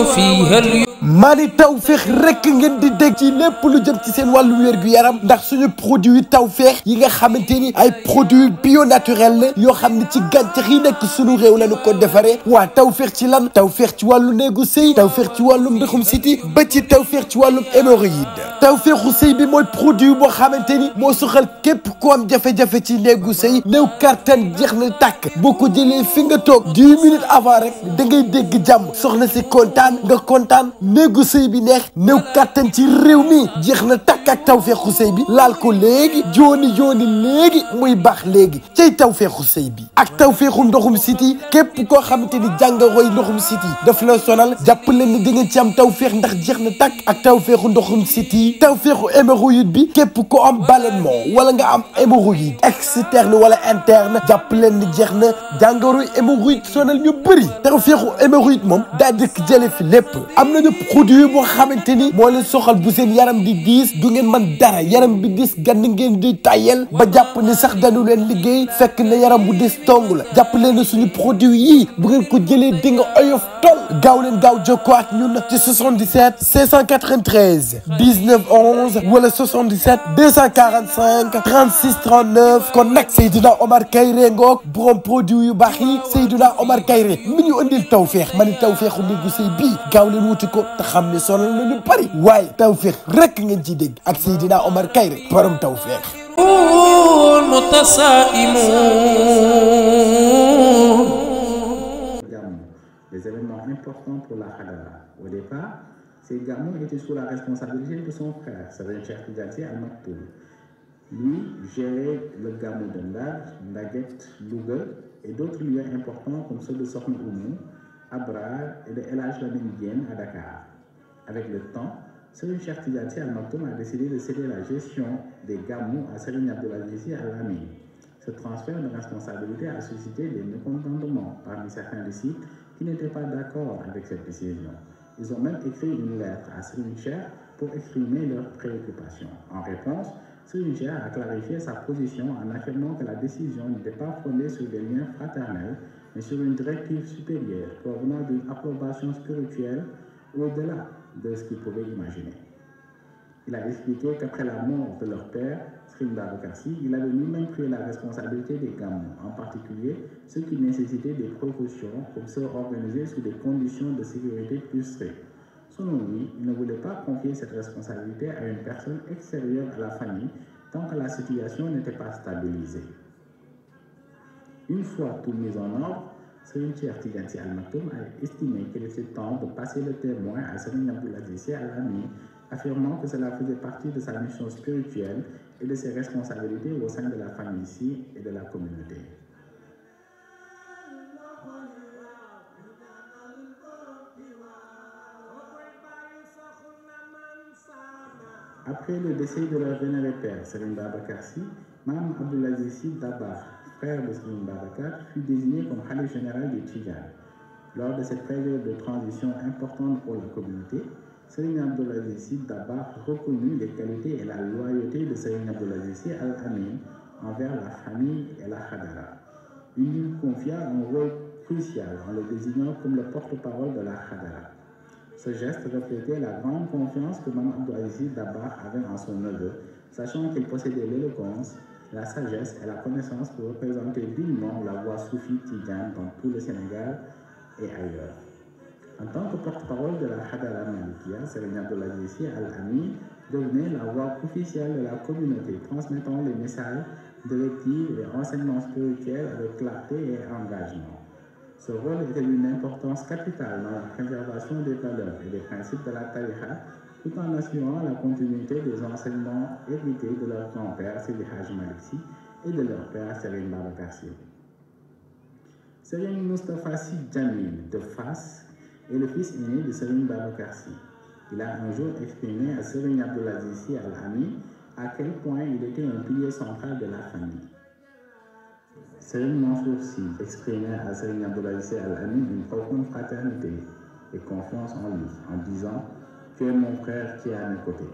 فيها اليوم mani Tawfekh rek ngeen di dégg ci lépp lu jëm ci seen wàllu wér-gu-yaram ndax suñu produit Tawfekh yi nga xamante ni ay produit bio naturel la yoo xam ne ci gàncax yi nekk suñu réew lañu ko defaree waa Tawfekh ci lan Tawfekh ci wàllu néegu sëy Tawfekh ci wàllum ndoxum siti ba ci Tawfekh ci wàllum hémorroïde Tawfekhu sëy bi mooy produit boo xamante ni moo soxal képp ku am jafe-jafe ci néegu sëy néew kattan jeex na tàkk boo ko jëlee fi nga toog 10 minutes avant rek da ngay dégg jàmm soxna si kontaan nga kontaan néegu sëy bi neex néew kattan ci réew mi jeex na tàkk ak Tawfekhu sëy bi laal ko léegi jooni léegi muy baax léegi cay Tawfekhu sëy bi ak Tawfekhu ndoxum siti képp koo xamante ni jàngoroy ndoxum siti daf la sonal jàpp leen ni di ngeen ci am Tawfekh ndax jeex na tàkk ak Tawfekhu ndoxum siti Tawfekhu hémorroïde bi képp ko am ballonnement wala nga am hémorroïde externe wala interne jàpp leen ni jeex na jàngoroy hémorroïde sonal ñu bëri Tawfekhu hémorroïde moom daa dëkk jële fi lépp am nañu produit boo xamante ni moo leen soxal bu seen yaram di diis du ngeen mën dara yaram bi diis gann ngeen di tayel ba jàpp ni sax dañu leen liggéey fekk na yaram bu diis tong la jàpp leen suñu produit yii bu ngeen ko jëlee di nga oyof tol gaaw leen gaaw jokkoo ak ñun ci 77 593 19 11 wala 77 245 36 39 kon nag Seydina Omar Kayre ngoog borom produit yu baax yi Seydina Omar Kayre mi ñu andil Tawfekh ma ni Tawfekhu néegu sëy bii gaaw leen wuti ko te xam ne sonal nañu bari waaye Tawfekh rek ngeen ciy dégg ak Seydina Omar Kayre borom Tawfekh. Des événements importants pour la Hadara. Au départ, ces gamous étaient sous la responsabilité de son frère, Serigne Cheikh Tidiane Sy Al Maktoum. Lui gérait le gamou de Ndar, Ndaguet, Louga et d'autres lieux importants comme ceux de Sokhna Oumou, Abrar et de El Hadj Lamine Diène à Dakar. Avec le temps, Serigne Cheikh Tidiane Sy Al Maktoum a décidé de céder la gestion des gamous à Serigne Abdoul Aziz Sy Al Amine. Ce transfert de responsabilité a suscité des mécontentements parmi certains disciples qui n'étaient pas d'accord avec cette décision. Ils ont même écrit une lettre à Serigne Cheikh pour exprimer leurs préoccupations. En réponse, Serigne Cheikh a clarifié sa position en affirmant que la décision n'était pas fondée sur des liens fraternels, mais sur une directive supérieure provenant d'une approbation spirituelle au-delà de ce qu'ils pouvaient imaginer. Il a expliqué qu'après la mort de leur père, Serigne Babacar Sy, il avait lui-même pris la responsabilité des gamous, en particulier ceux qui nécessitaient des précautions, comme ceux organisés sous des conditions de sécurité plus strictes. Selon lui, il ne voulait pas confier cette responsabilité à une personne extérieure à la famille tant que la situation n'était pas stabilisée. Une fois tout mis en ordre, Serigne Cheikh Tidiane Sy Al Maktoum a estimé qu'il était temps de passer le témoin à Serigne Abdoul Aziz Sy Al Amine, affirmant que cela faisait partie de sa mission spirituelle et de ses responsabilités au sein de la famille Sy et de la communauté. Après le décès de leur vénéré père, Serigne Babacar Sy, Mame Abdoul Aziz Sy Dabakh, frère de Serigne Babacar, fut désigné comme Khalife général des Tidjanes. Lors de cette période de transition importante pour la communauté, Serigne Abdoul Aziz Sy Dabakh reconnut les qualités et la loyauté de Serigne Abdoul Aziz Sy Al Amine envers la famille et la Hadara. Il lui confia un rôle crucial en le désignant comme le porte-parole de la Hadara. Ce geste reflétait la grande confiance que Mame Abdoul Aziz Sy Dabakh avait en son neveu, sachant qu'il possédait l'éloquence, la sagesse et la connaissance pour représenter dignement la voix soufie tidjane dans tout le Sénégal et ailleurs. En tant que porte-parole de la Hadara Malikia, Serigne Abdoul Aziz Sy Al Amine devenait la voix officielle de la communauté, transmettant les messages, directives et enseignements spirituels avec clarté et engagement. Ce rôle était d'une importance capitale dans la préservation des valeurs et des principes de la tariqa, tout en assurant la continuité des enseignements hérités de leur grand-père Seydi Hadji Malick Sy et de leur père Serigne Babacar Sy. Serigne Moustapha Sy Djamil de Fass est le fils aîné de Serigne Babacar Sy. Il a un jour exprimé à Serigne Abdoul Aziz Sy Al Amine à quel point il était un pilier central de la famille. Serigne Mansour Sy exprimait à Serigne Abdoul Aziz Sy Al Amine une profonde fraternité et confiance en lui, en disant « Tu es mon frère qui est à mes côtés ».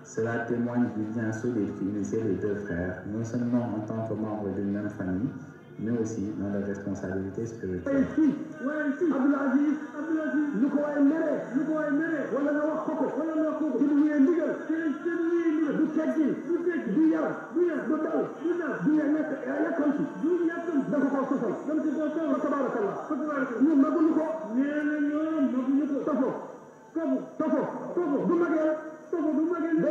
Cela témoigne du lien solide qui unissait les deux frères, non seulement en tant que membres d'une même famille, mais aussi dans leurs responsabilités spirituelles. ko ci lu wéy ndigal du teggi du yar du dal du yàkkamti da ko koo sosal fa tabarakallah ñu maguñu ko nee na ñoom maguñu ko tofo du magee boo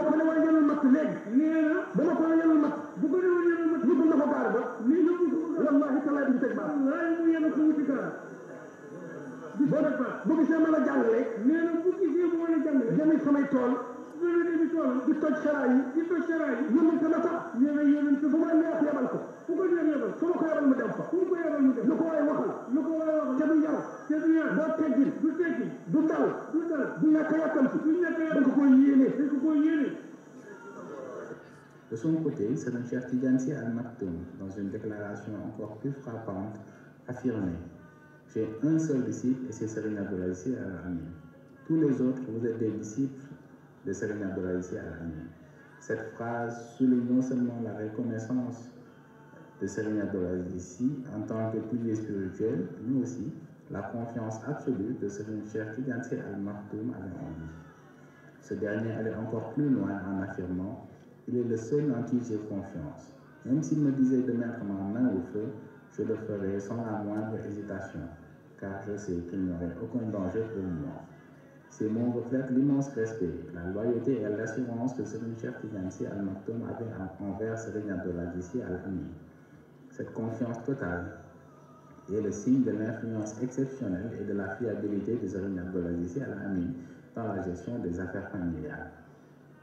ko ne woon yenul matt léegi nee na ba ma ko yenul matt bu ko ne woon yenul matt yóbbu na ko gaar ba nii la wallahi taala di teg baax mu yenu ko wuti gaar bu gisee mën a jàngale nee na bu gisee mu mën a jàngale jëmee samay tool di toj saraay yi yónnante na sax nee na yónnante fu ma neex yebal ko fu ko neex yebal fu ma ko yebal mu dem fa lu ko waay waxal te du yar doo teggin du dal du ñàkk yàkkamti dañ ko koy yéene De son côté, Serigne Cheikh Tidiane Sy Al Maktoum, dans une déclaration encore plus frappante, affirmait: j'ai un seul disciple et c'est Serigne Abdoul Aziz Sy Al Amine. Tous les autres, vous êtes des disciples de Serigne Abdoul Aziz Sy Al Amine. Cette phrase souligne non seulement la reconnaissance de Serigne Abdoul Aziz Sy en tant que pilier spirituel, mais aussi la confiance absolue de Serigne Cheikh Tidiane Sy Al Maktoum avec lui. Ce dernier allait encore plus loin en affirmant: il est le seul en qui j'ai confiance. Même s'il me disait de mettre ma main au feu, je le ferai sans la moindre hésitation, car je sais qu'il n'y aurait aucun danger pour moi. Ces mots reflètent l'immense respect, la loyauté et l'assurance que Serigne Cheikh Tidiane Sy Al Maktoum avait envers Serigne Abdoul Aziz Sy Al Amine. Cette confiance totale est le signe de l'influence exceptionnelle et de la fiabilité de Serigne Abdoul Aziz Sy Al Amine dans la gestion des affaires familiales.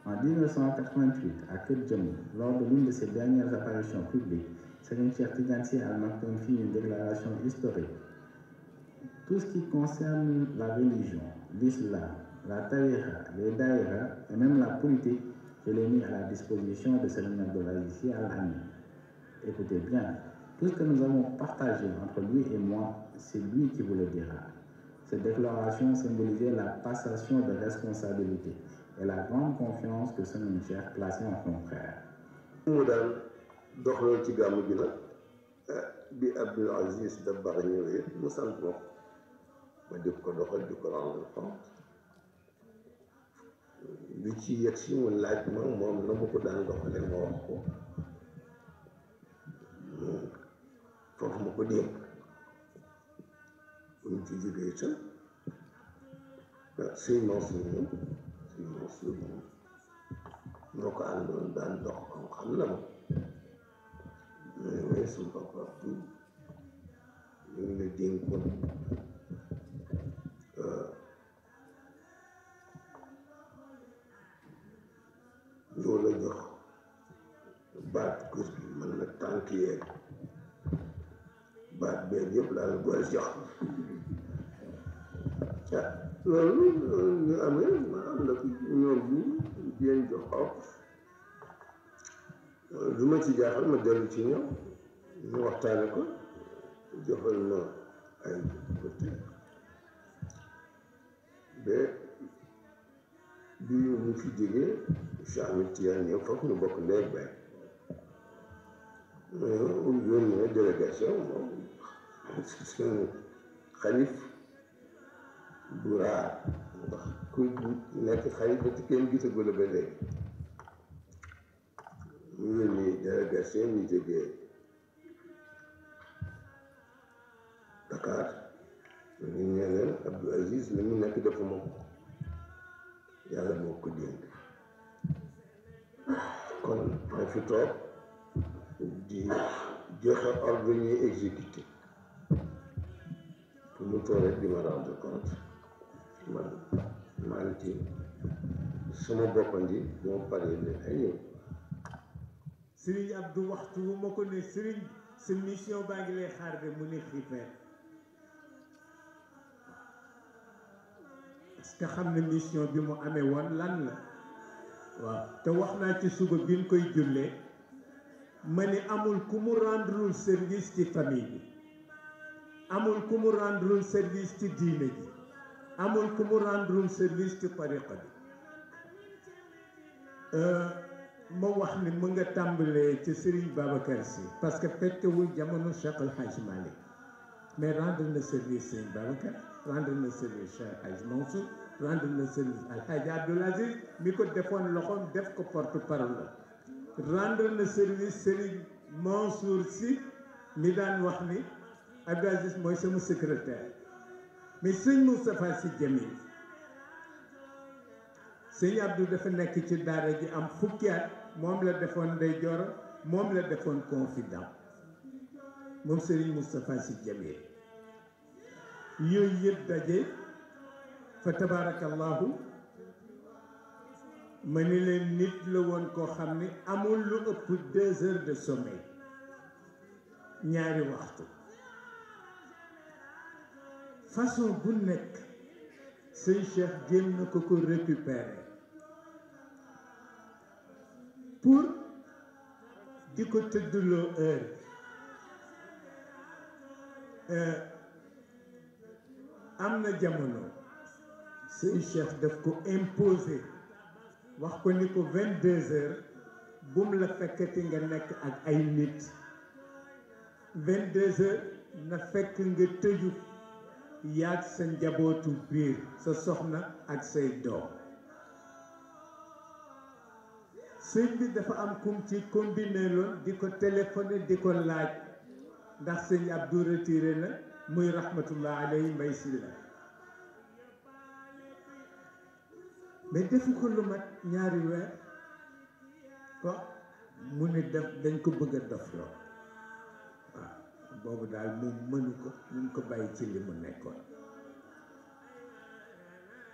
En 1988, à Kedjamou, lors de l'une de ses dernières apparitions publiques, Serigne Cheikh Tidiane Sy Al Maktoum fit une déclaration historique. Tout ce qui concerne la religion, l'islam, la tariqa, les daïras et même la politique, je l'ai mis à la disposition de Serigne Abdoul Aziz Sy Al Amine. Écoutez bien, tout ce que nous avons partagé entre lui et moi, c'est lui qui vous le dira. Cette déclaration symbolisait la passation de responsabilité et la grande confiance que Serigne Cheikh plaçait en son frère. mu daan doxaloon ci gàmmu gi nag bi Abdoul Aziz Dabakh ñëwee mu sant ma ma di ko doxal di ko rendre compte lu ci yegg si mu laaj ma moom na ma ko daan doxalee ma wax ko foofu ma ko démb bu ñu ci jógee itam sëñ Mansour moom ñoo ko àndoon daan dox ko xam na ma mais suñu papa Abdou ñu ngi la dénkoon ñoo la jox baat kër gi mën na tànk yeeg baat beeg yëpp laa la boole jox loolu ñu amee ma am na ñoom bi jéem jox xaw lu ma ci jaaxal ma dellu ci ñoom ñu waxtaane ko joxal ma ay côté ba bi mu fi jógee Cheikh Ahmed Tidiane ñëw foofu ñu bokk ndey bay yónnee délégation moom seen xalif bu raar ndax ku nekk xalif ba ci kenn gisagul ba léegi mu yónni délégation ñu jógee Dakar ñu ne leen Abdou Aziz li mu nekk dafa moom yàlla moo ko dénk kon ma fi toog di joxe ordre ñuy exécuté pour mu toog rek di ma rendre compte man maa ngi ci sama boppandi moo paree ne ay ñëw Serigne Abdou waxtu wu ma ko ne Serigne sa mission baa ngi lay xaar de mu ne xiifee parce que xam ne mission bi mu amee woon lan la waaw te wax naa ci suba bi ñu koy jullee ma ni amul ku mu rendrewul service ci famille bi amul ku mu rendrewul service ci diine ji amul ku mu rendrewul service ci tariqa bi ma wax ni mu nga tàmbalee ci Serigne Babacar Sy parce que fekkewul jamono Cheikh El Hadj Malick mais rendre na service Sëñ Babacar rendre na service Cheikh Hadj Mansour rendre na service Alhaji Abdoul Aziz mi ko defoon loxoom def ko porte-parole rendre na service Serigne Mansour Sy mi daan wax ni Abdoul Aziz mooy sama secrétaire mais sëñ Moustapha Sy Djamil sëñ Abdou dafa nekk ci daara ji am fukki at moom la defoon ndeyjoor moom la defoon confident moom Serigne Moustapha Sy Djamil yooyu yëpp daje fa tabarakallahu ma ni leen nit la woon koo xam ni amul lu ëpp 2 heures de sommeil ñaari waxtu façon bu nekk sëñ Cheikh jéem na ko récupérer pour di ko tëddloo heure am na jamono sëñ Cheikh daf ko imposer wax ko ni ko 22 heures bum la fekkati nga nekk ak ay nit 22 heures na fekk nga tëju yaag sa njabootu biir sa soxna ak say doom sëñ bi dafa am kum ci combiné loon di ko téléphoné di ko laaj ndax sëñ Abdou retiré na muy rahmatullah alayhi mbay si la mais defu ko lu mat ñaari weer ko mu ne def dañ ko bëgg a dofloo waaw boobu daal moom mënu ko ñu ko bàyyi ci li mu nekkoon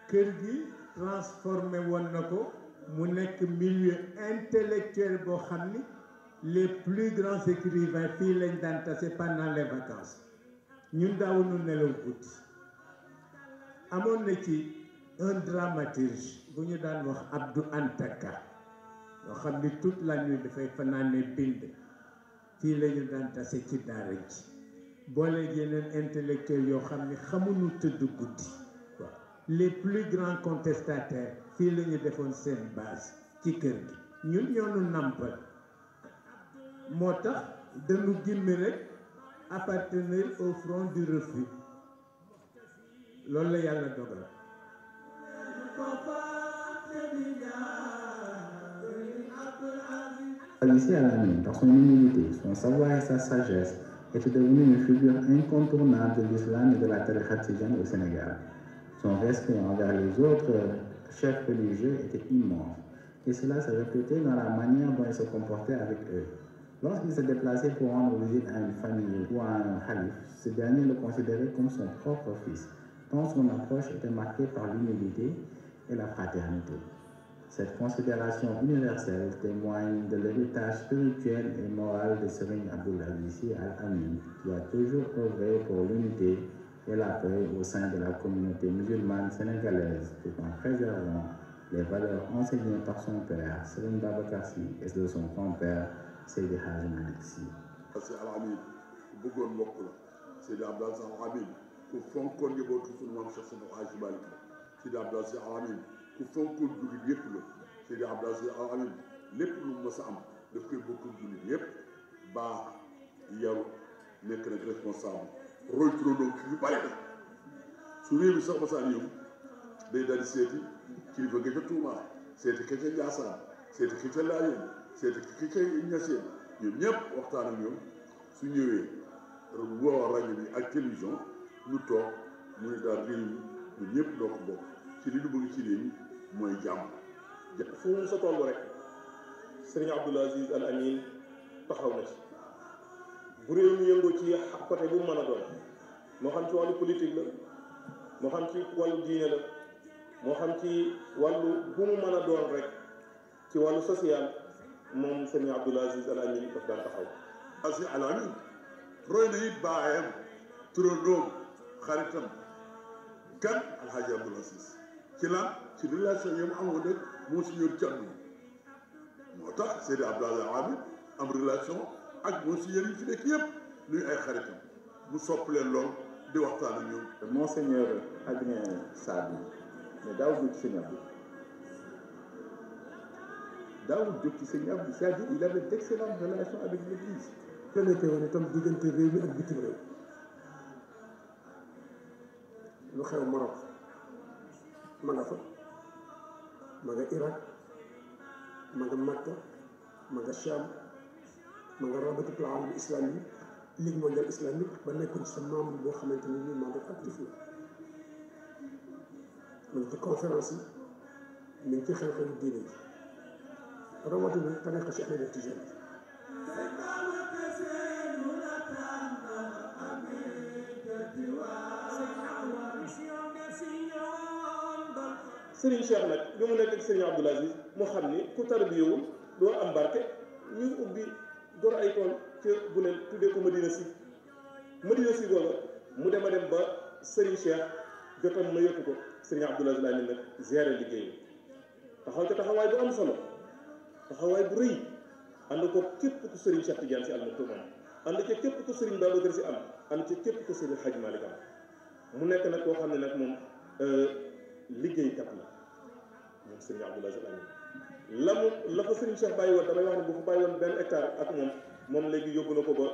kër gi transformé woon na ko mu nekk milieu intellectuel boo xam ni les plus grands écrivains fii lañ daan tase pendant les vacances ñun daawuñu nelaw guddi amoon na ci un dramaturge bu ñu daan wax Abdou Antaka yoo xam ni toute la nuit dafay fanaane bind fii la ñu daan tase ci daara ji boole yeneen intellectuels yoo xam ni xamuñu tëdd guddi waaw les plus grands contestataires fii la ñu defoon seen base ci kër gi ñun ñoonu nampal moo tax dañu gimmi rek appartenir au front du refus loolu la yàlla dogal Ici à Lamine, dans son humilité, son savoir et sa sagesse, était devenu une figure incontournable de l'islam et de la tariqa tidjane au Sénégal. Son respect envers les autres chefs religieux était immense, et cela se répétait dans la manière dont il se comportait avec eux. Lorsqu'il se déplaçait pour rendre visite à une famille ou à un calife, ce dernier le considérait comme son propre fils, tant son approche était marquée par l'humilité et la fraternité. Cette considération universelle témoigne de l'héritage spirituel et moral de Serigne Abdoul Aziz Al Amine, qui a toujours œuvré pour l'unité et la paix au sein de la communauté musulmane sénégalaise, tout en préservant les valeurs enseignées par son père, Serigne Babacar Sy, et de son grand-père, Seydi Hadji Malick Sy. Sy Al Amine ku bëggoon mbokk la Seydi Abdoul Aziz Al Amine ku fonkoon njabootu sunu maam Cheikh Seydi Hadji Malick la Seydi Abdoul Aziz Al Amine ku fonkoon jullit yépp la Seydi Abdoul Aziz Al Amine lépp lu mës a am daf koy bokk jullit yépp baax yaru nekk nag responsable roy turandoo ki yu bari na su réew mi sax masaan ñëw day daal di seeti kilifa ga ca Tuuba seeti ka ca Njaasaan seeti ki ca Laayeen seeti ki ca Ñaseen ñoom ñëpp waxtaan ak ñoom su ñëwee woo rajo bi ak télévision ñu toog mu ne daal réew mi ñun ñëpp doo ko bokk ci li ñu bëgg ci réew mi mooy jàmm. fu mu sa toll rek Serigne Abdoul Aziz Al Amine taxaw na ci bu réew mi yëngoo ci côté bu mu mën a doon moo xam ci wàllu politique la moo xam ci wàllu diine la moo xam ci wàllu bu mu mën a doon rek ci wàllu social moom Serigne Abdoul Aziz Al Amine daf daan taxaw. Aziz Al Amine roy na it baayam turandoom xaritam kan Alhaji Abdoul Aziz ci lan ci relation yi mu amoon rek Monseigneur Thiandoum moo tax Seydi Abdoul Aziz Al Amine am relation ak Monseigneur yi fi nekk yëpp nuy ay xaritam mu sopp leen lool di waxtaan ak ñoom. Monseigneur Adrien Sadou mais daawul jóg ci Sëñ Abdou c'est-à-dire il avait d'excellentes relations avec l'Église. te nekkee woon itam diggante réew mi ak bitim réew lu xew Maroc ma nga fa ma nga Irak ma nga Makka ma nga Cham ma nga rabitatul alam islami ligue mondiale islamique ba nekkoon sa membre boo xamante ni nii membre actif la mu ngi ci conférence yi mi ngi ci xew-xewu diine yi rawatina tariqa Cheikh Ahmed Tidiane Serigne Cheikh nag bi mu nekk ak Serigne Abdoul Aziz mu xam ni ku tarbiyewul doo am barke ñu ubbi gor ay tool ca bu leen tuddee ko Madina si googa mu dem a dem ba Serigne Cheikh jotam ma yëpp ko Serigne Abdoul Aziz laa ni nag gérer liggéey taxaw ca taxawaay bu am solo taxawaay bu rëy ànd ko képp ku Serigne Cheikh Tidiane si Al Maktoum ànd ca képp ku Serigne Babacar si am ànd ca képp ku Serigne Hadj Malick am mu nekk nag koo xam ne nag moom liggéeykat la moom Serigne Abdoul Aziz Al Amine la ko Serigne Cheikh bàyyi woon damay wax ne bu fa bàyyi woon benn hectare ak moom léegi yóbbu na ko ba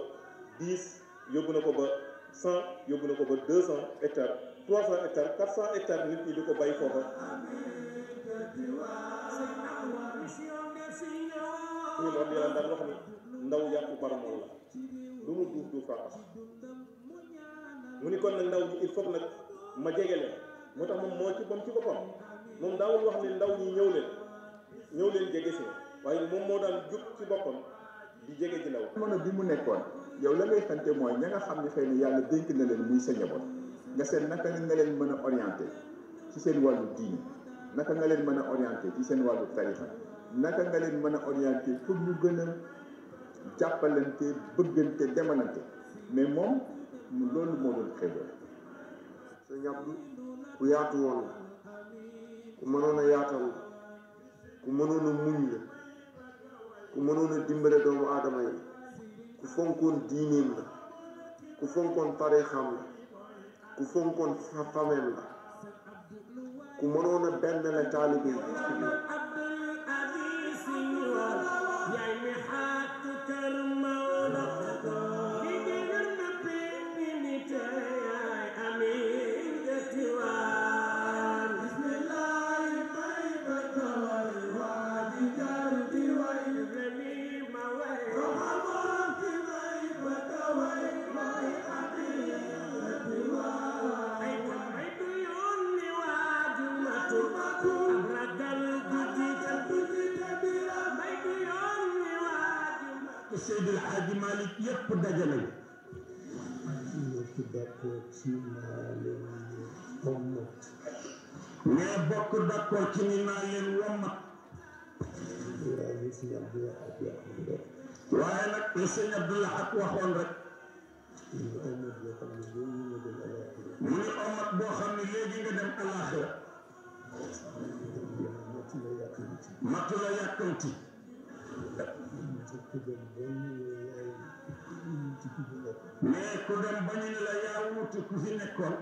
10 yóbbu na ko ba 100 yóbbu na ko ba 200 hectares 300 hectares 400 hectares nit ñi di ko bàyyi foofa ñu loolu yàlla daan wax ni ndaw yàqu barmool la lu mu duuf duuf faaxas mu ni kon nag ndaw ñi il faut nag ma jege leen moo tax moom ci boppam moom daawul wax ne ndaw ñi ñëw leen jege si waaye moom moo daan jóg ci boppam di jege ji ndaw. jamono bi mu nekkoon yow la ngay xante mooy ña nga xam ne xëy na yàlla dénk na leen muy sa njaboot nga seet naka nga leen mën a orienté ci seen wàllu diine naka nga leen mën a orienté ci seen wàllu tarixa naka nga leen mën a orienté pour ñu gën a jàppalante bëggante demalante mais moom loolu moo doon xeebal. sëñ Abdou ku yaatu woon la ku mënoon a yaatal la ku mënoon a muñ la ku mënoon a dimbale doomu aadama yi ku fonkoon diineem la ku fonkoon tarixam la ku fonkoon fameem la ku mënoon a benn la taalibe yi Seydil Hadji Malick yépp dajale mais bokk d'accord ci ni naa leen wommat waaye nag li sëñ Abdou Lahad waxoon rek mu ni omat boo xam ne léegi nga dem alaxira matu la yàkkamti mais ku dem ba ñu ne la yaa wuute ku fi nekkoon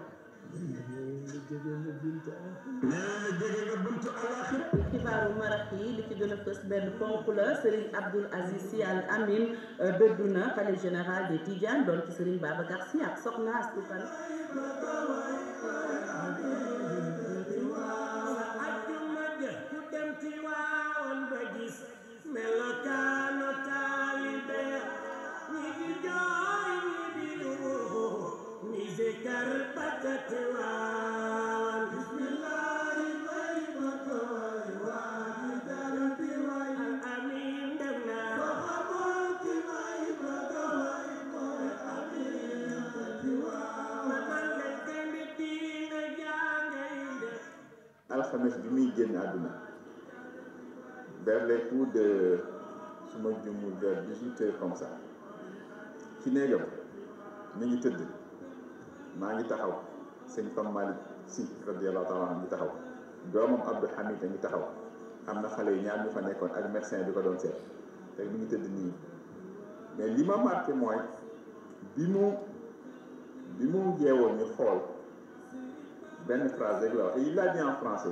nee na jege nga buntu alaxira. xibaaru marax yi li ci gën a fës benn ponk la Serigne Abdoul Aziz Sy Al Amine dëddu na khalife général des Tidianes doon ci Serigne Babacar Sy ak soxna Astou Kane. alxames bi muy génn àdduna vers les coups de suma jumul vers 18 heures comme ça ci néegam mi ngi tëdd maa ngi taxaw sëñ Pam Malick Sy radiyallahu taala anhu ngi taxaw doomam Abdou Hamid a ngi taxaw am na xale yi ñaar ñu fa nekkoon ak médecin bi ko doon seet te mi ngi tëdd nii mais li ma marqué mooy bi mu jeewoon ñu xool benn phrase rek la wax et il l'a dit en français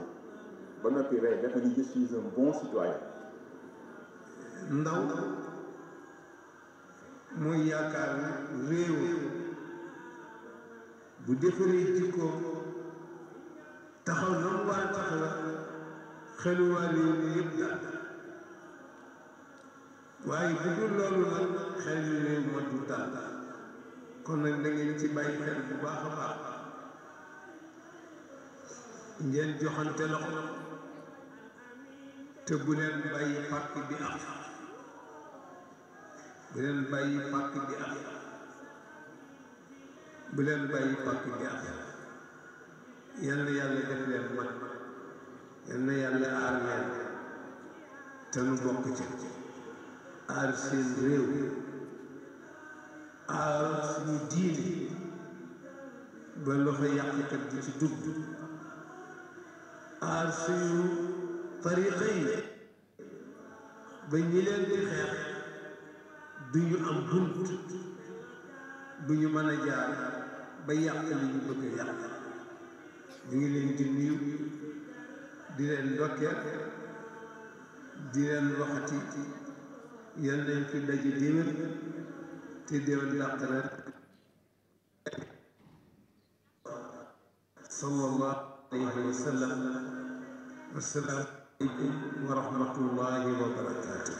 ba noppi rek dafa ni je suis un bon citoyen. ndaw mooy yaakaar ne réew bu defaree jikko taxaw na mu war a taxawa xelu waa réew mi yëpp daal waaye bu dul loolu nag xel yu réew moo du dal kon nag da ngeen ci bàyyi xel bu baax a baax ngeen joxante loxo te bu leen bàyyi pàkk bi am bu leen bàyyi pàkk bi am bu leen bàyyi pàkk bi am yal na yàlla def leen mag yal na yàlla aar leen te nu bokk ci aar seen réew aar suñu diine ba loxo yàqkat di ci dugg aar suñu tariqa yi ba ñi leen di xeex du ñu am bunt bu ñu mën a jaar ba yàq li ñu bëgg a yàq ñu ngi leen di nuyu di leen ndokkeel di leen waxati yal nañ fi daje déwén te déwén dàq ren sallallahu alayhi wa sallam wassalaamu aleykum wa rahmatullahi wa barakatuh